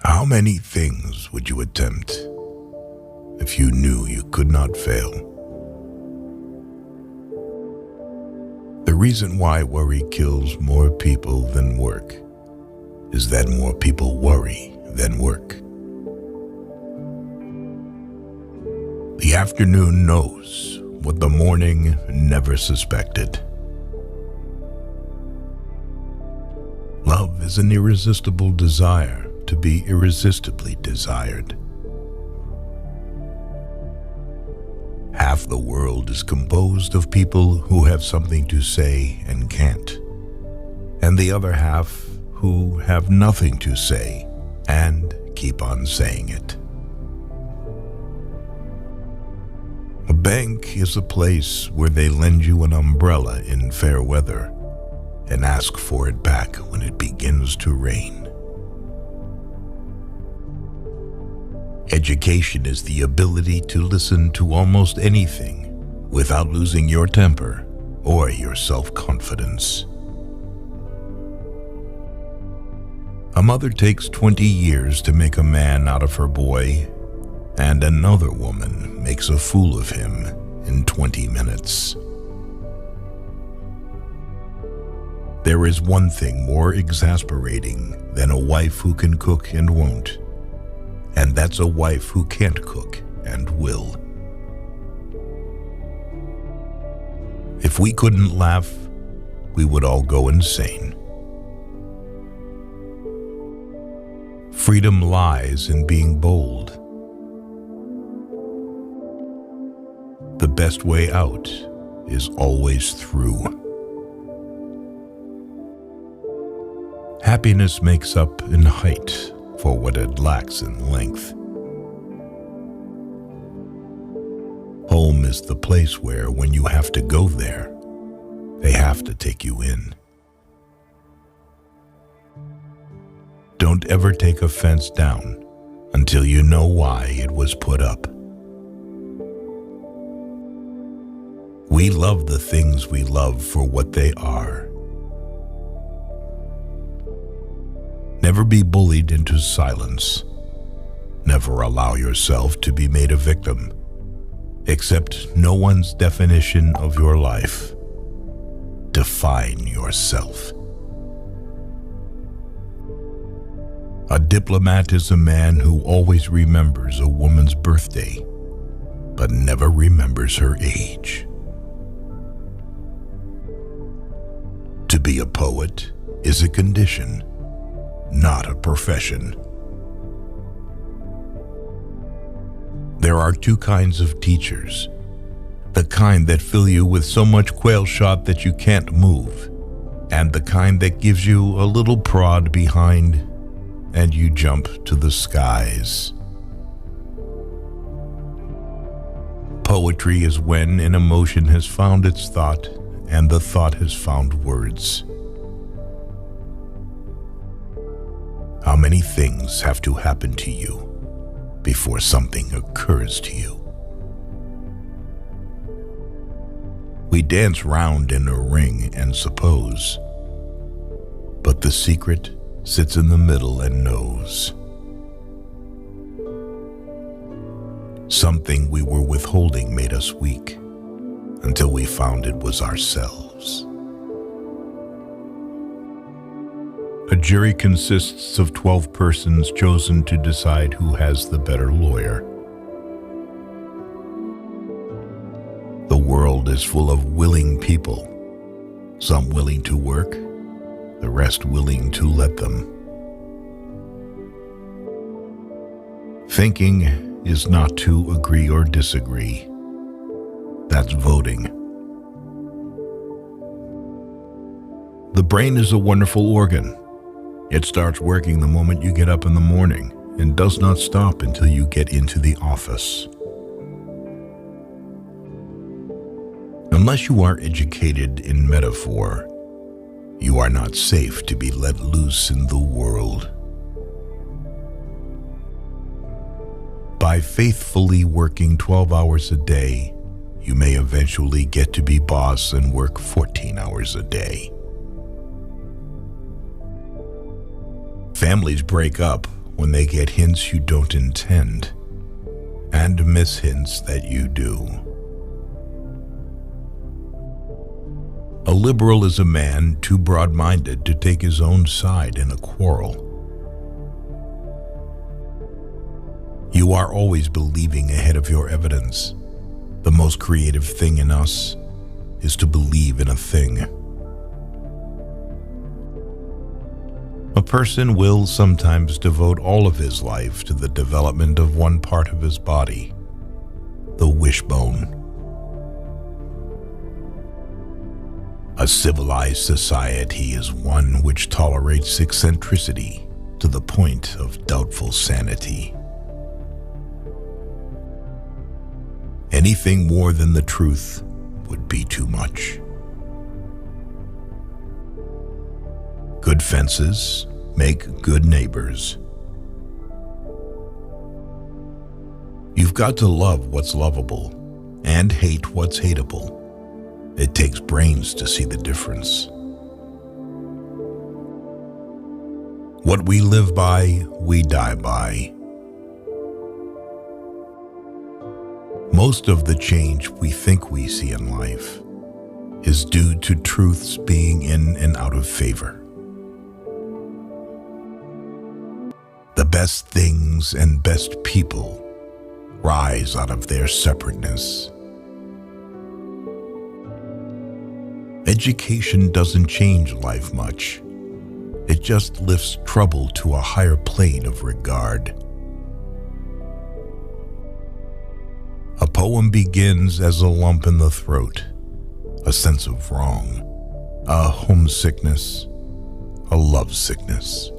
How many things would you attempt if you knew you could not fail? The reason why worry kills more people than work is that more people worry than work. The afternoon knows what the morning never suspected. Love is an irresistible desire to be irresistibly desired. Half the world is composed of people who have something to say and can't, and the other half who have nothing to say and keep on saying it. A bank is a place where they lend you an umbrella in fair weather and ask for it back when it begins to rain. Education is the ability to listen to almost anything without losing your temper or your self-confidence. A mother takes 20 years to make a man out of her boy, and another woman makes a fool of him in 20 minutes. There is one thing more exasperating than a wife who can cook and won't, and that's a wife who can't cook and will. If we couldn't laugh, we would all go insane. Freedom lies in being bold. The best way out is always through. Happiness makes up in height for what it lacks in length. Home is the place where, when you have to go there, they have to take you in. Don't ever take a fence down until you know why it was put up. We love the things we love for what they are. Never be bullied into silence. Never allow yourself to be made a victim. Accept no one's definition of your life. Define yourself. A diplomat is a man who always remembers a woman's birthday, but never remembers her age. To be a poet is a condition, not a profession. There are two kinds of teachers: the kind that fill you with so much quail shot that you can't move, and the kind that gives you a little prod behind and you jump to the skies. Poetry is when an emotion has found its thought and the thought has found words. How many things have to happen to you before something occurs to you? We dance round in a ring and suppose, but the secret sits in the middle and knows. Something we were withholding made us weak until we found it was ourselves. A jury consists of 12 persons chosen to decide who has the better lawyer. The world is full of willing people, some willing to work, the rest willing to let them. Thinking is not to agree or disagree. That's voting. The brain is a wonderful organ. It starts working the moment you get up in the morning and does not stop until you get into the office. Unless you are educated in metaphor, you are not safe to be let loose in the world. by faithfully working 12 hours a day, you may eventually get to be boss and work 14 hours a day. Families break up when they get hints you don't intend and miss hints that you do. A liberal is a man too broad-minded to take his own side in a quarrel. You are always believing ahead of your evidence. The most creative thing in us is to believe in a thing. A person will sometimes devote all of his life to the development of one part of his body, the wishbone. A civilized society is one which tolerates eccentricity to the point of doubtful sanity. Anything more than the truth would be too much. Good fences make good neighbors. You've got to love what's lovable and hate what's hateable. It takes brains to see the difference. What we live by, we die by. Most of the change we think we see in life is due to truths being in and out of favor. The best things and best people rise out of their separateness. Education doesn't change life much. It just lifts trouble to a higher plane of regard. A poem begins as a lump in the throat, a sense of wrong, a homesickness, a lovesickness.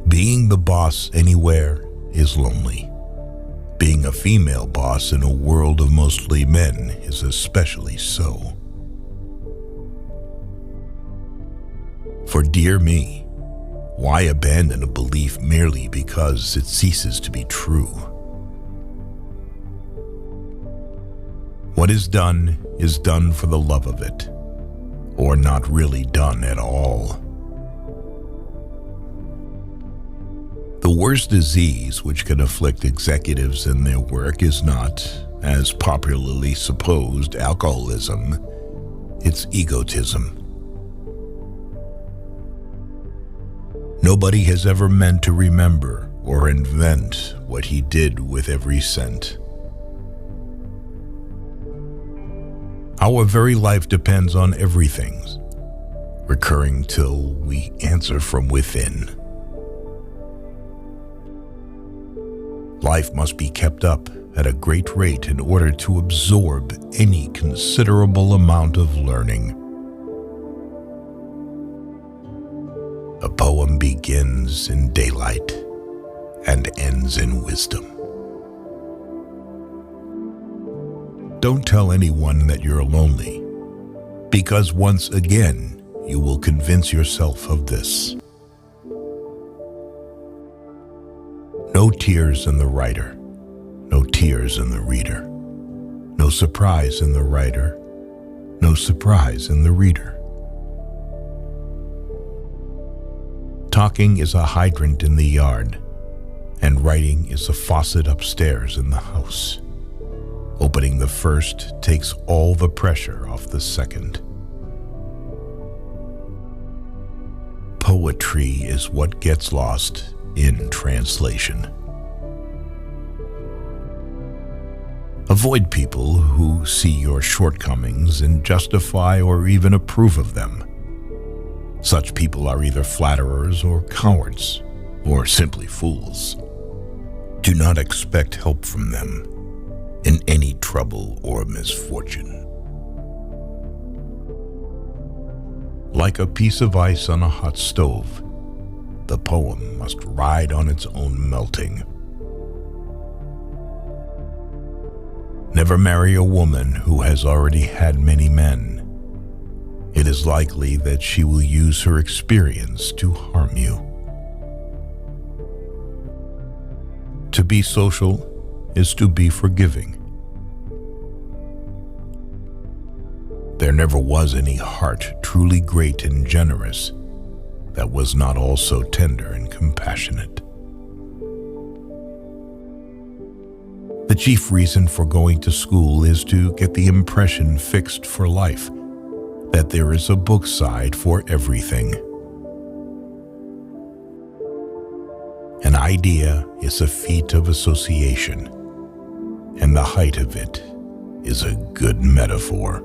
Being the boss anywhere is lonely. Being a female boss in a world of mostly men is especially so. For dear me, why abandon a belief merely because it ceases to be true? What is done for the love of it, or not really done at all. The worst disease which can afflict executives in their work is not, as popularly supposed, alcoholism. It's egotism. Nobody has ever meant to remember or invent what he did with every cent. Our very life depends on everything, recurring till we answer from within. Life must be kept up at a great rate in order to absorb any considerable amount of learning. A poem begins in daylight and ends in wisdom. Don't tell anyone that you're lonely, because once again you will convince yourself of this. No tears in the writer, no tears in the reader, no surprise in the writer, no surprise in the reader. Talking is a hydrant in the yard, and writing is a faucet upstairs in the house. Opening the first takes all the pressure off the second. Poetry is what gets lost in translation. Avoid people who see your shortcomings and justify or even approve of them. Such people are either flatterers or cowards, or simply fools. Do not expect help from them in any trouble or misfortune. Like a piece of ice on a hot stove, the poem must ride on its own melting. Never marry a woman who has already had many men. It is likely that she will use her experience to harm you. To be social is to be forgiving. There never was any heart truly great and generous that was not also tender and compassionate. The chief reason for going to school is to get the impression fixed for life that there is a book side for everything. An idea is a feat of association, and the height of it is a good metaphor.